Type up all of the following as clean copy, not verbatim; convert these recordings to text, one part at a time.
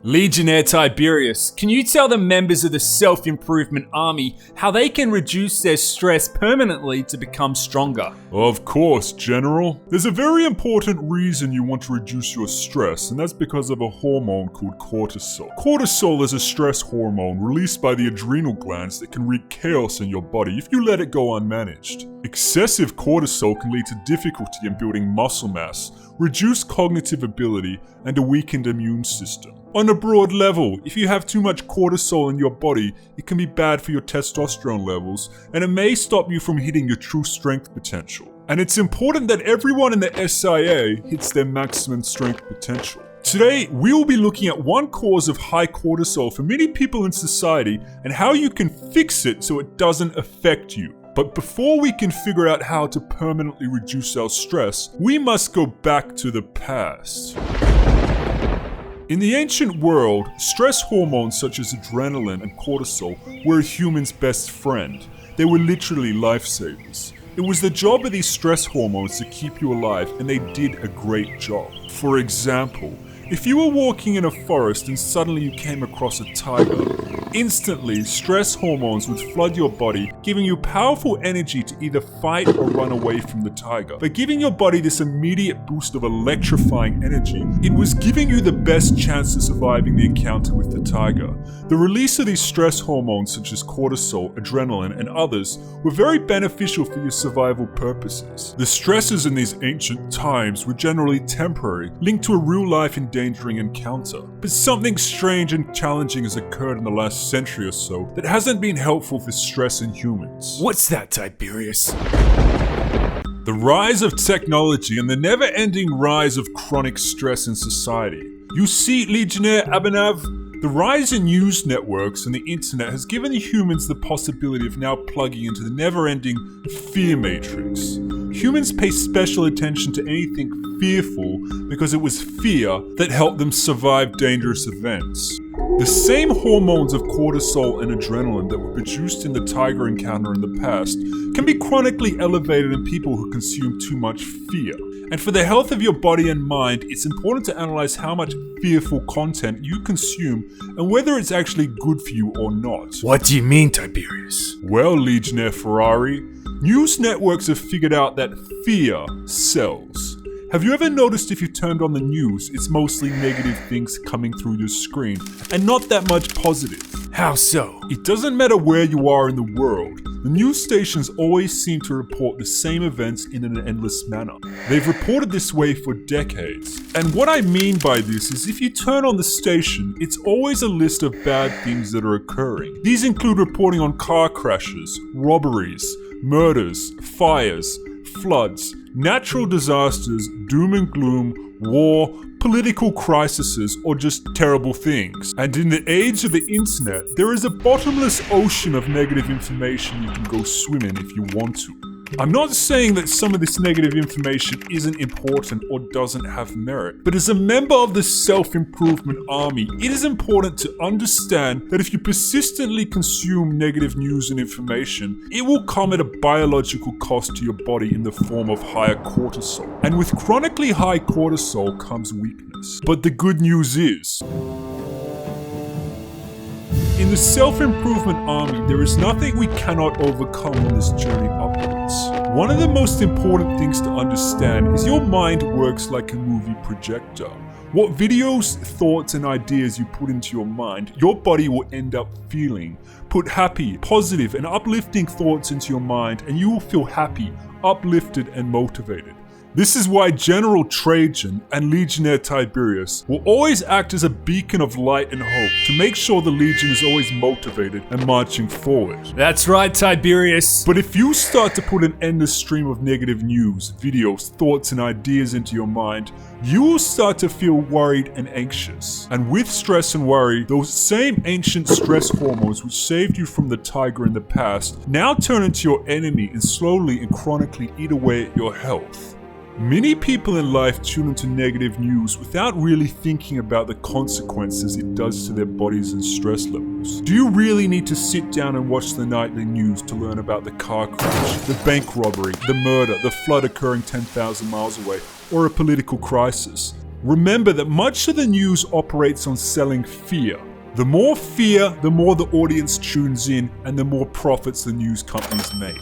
Legionnaire Tiberius, can you tell the members of the Self-Improvement Army how they can reduce their stress permanently to become stronger? Of course, General. There's a very important reason you want to reduce your stress, and that's because of a hormone called cortisol. Cortisol is a stress hormone released by the adrenal glands that can wreak chaos in your body if you let it go unmanaged. Excessive cortisol can lead to difficulty in building muscle mass, reduced cognitive ability, and a weakened immune system. On a broad level, if you have too much cortisol in your body, it can be bad for your testosterone levels, and it may stop you from hitting your true strength potential. And it's important that everyone in the SIA hits their maximum strength potential. Today, we will be looking at one cause of high cortisol for many people in society and how you can fix it so it doesn't affect you. But before we can figure out how to permanently reduce our stress, we must go back to the past. In the ancient world, stress hormones such as adrenaline and cortisol were a human's best friend. They were literally lifesavers. It was the job of these stress hormones to keep you alive, and they did a great job. For example, if you were walking in a forest and suddenly you came across a tiger, instantly stress hormones would flood your body, giving you powerful energy to either fight or run away from the tiger. By giving your body this immediate boost of electrifying energy, it was giving you the best chance of surviving the encounter with the tiger. The release of these stress hormones such as cortisol, adrenaline, and others were very beneficial for your survival purposes. The stresses in these ancient times were generally temporary, linked to a real-life endangering encounter. But something strange and challenging has occurred in the last century or so that hasn't been helpful for stress in humans. What's that, Tiberius? The rise of technology and the never-ending rise of chronic stress in society. You see, Legionnaire Abhinav, the rise in news networks and the internet has given humans the possibility of now plugging into the never-ending fear matrix. Humans pay special attention to anything fearful because it was fear that helped them survive dangerous events. The same hormones of cortisol and adrenaline that were produced in the tiger encounter in the past can be chronically elevated in people who consume too much fear. And for the health of your body and mind, it's important to analyze how much fearful content you consume and whether it's actually good for you or not. What do you mean, Tiberius? Well, Legionnaire Ferrari, news networks have figured out that fear sells. Have you ever noticed if you turned on the news, it's mostly negative things coming through your screen, and not that much positive? How so? It doesn't matter where you are in the world, the news stations always seem to report the same events in an endless manner. They've reported this way for decades. And what I mean by this is if you turn on the station, it's always a list of bad things that are occurring. These include reporting on car crashes, robberies, murders, fires, floods, natural disasters, doom and gloom, war, political crises, or just terrible things. And in the age of the internet, there is a bottomless ocean of negative information you can go swim in if you want to. I'm not saying that some of this negative information isn't important or doesn't have merit, but as a member of the Self-Improvement Army, it is important to understand that if you persistently consume negative news and information, it will come at a biological cost to your body in the form of higher cortisol. And with chronically high cortisol comes weakness. But the good news is, in the Self-Improvement Army, there is nothing we cannot overcome on this journey upwards. One of the most important things to understand is your mind works like a movie projector. What videos, thoughts, and ideas you put into your mind, your body will end up feeling. Put happy, positive, and uplifting thoughts into your mind, and you will feel happy, uplifted, and motivated. This is why General Trajan and Legionnaire Tiberius will always act as a beacon of light and hope to make sure the Legion is always motivated and marching forward. That's right, Tiberius. But if you start to put an endless stream of negative news, videos, thoughts, and ideas into your mind, you will start to feel worried and anxious. And with stress and worry, those same ancient stress hormones which saved you from the tiger in the past now turn into your enemy and slowly and chronically eat away at your health. Many people in life tune into negative news without really thinking about the consequences it does to their bodies and stress levels. Do you really need to sit down and watch the nightly news to learn about the car crash, the bank robbery, the murder, the flood occurring 10,000 miles away, or a political crisis? Remember that much of the news operates on selling fear. The more fear, the more the audience tunes in and the more profits the news companies make.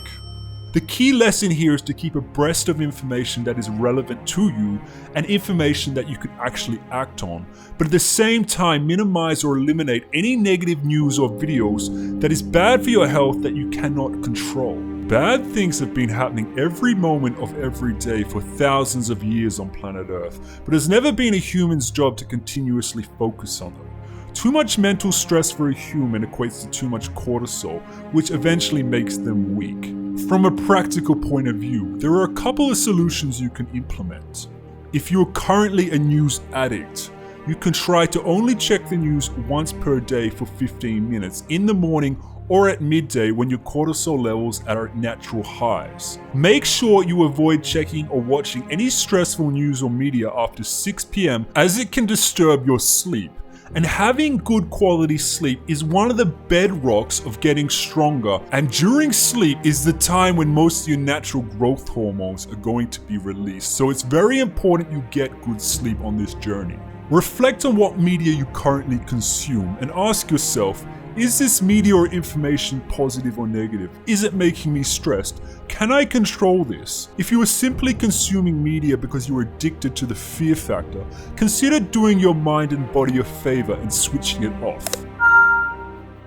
The key lesson here is to keep abreast of information that is relevant to you and information that you can actually act on, but at the same time minimize or eliminate any negative news or videos that is bad for your health that you cannot control. Bad things have been happening every moment of every day for thousands of years on planet Earth, but it's never been a human's job to continuously focus on them. Too much mental stress for a human equates to too much cortisol, which eventually makes them weak. From a practical point of view, there are a couple of solutions you can implement. If you're currently a news addict, you can try to only check the news once per day for 15 minutes in the morning or at midday when your cortisol levels are at natural highs. Make sure you avoid checking or watching any stressful news or media after 6 p.m. as it can disturb your sleep. And having good quality sleep is one of the bedrocks of getting stronger, and during sleep is the time when most of your natural growth hormones are going to be released, so it's very important you get good sleep on this journey. Reflect on what media you currently consume and ask yourself, is this media or information positive or negative? Is it making me stressed? Can I control this? If you are simply consuming media because you are addicted to the fear factor, consider doing your mind and body a favor and switching it off.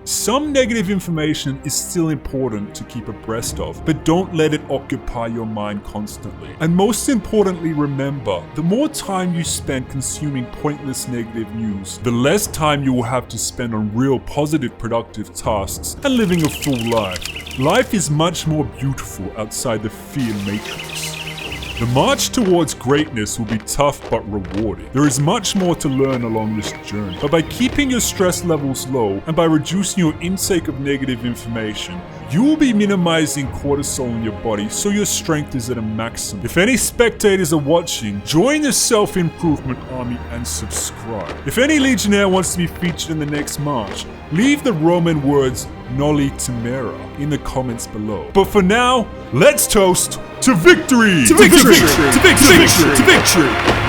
Some negative information is still important to keep abreast of, but don't let it occupy your mind constantly. And most importantly, remember, the more time you spend consuming pointless negative news, the less time you will have to spend on real positive productive tasks and living a full life. Life is much more beautiful outside the fear matrix. The march towards greatness will be tough but rewarding. There is much more to learn along this journey, but by keeping your stress levels low and by reducing your intake of negative information, you will be minimizing cortisol in your body so your strength is at a maximum. If any spectators are watching, join the Self-Improvement Army and subscribe. If any Legionnaire wants to be featured in the next march, leave the Roman words Noli Timera in the comments below. But for now, let's toast to victory! To victory! To victory! To victory! To victory!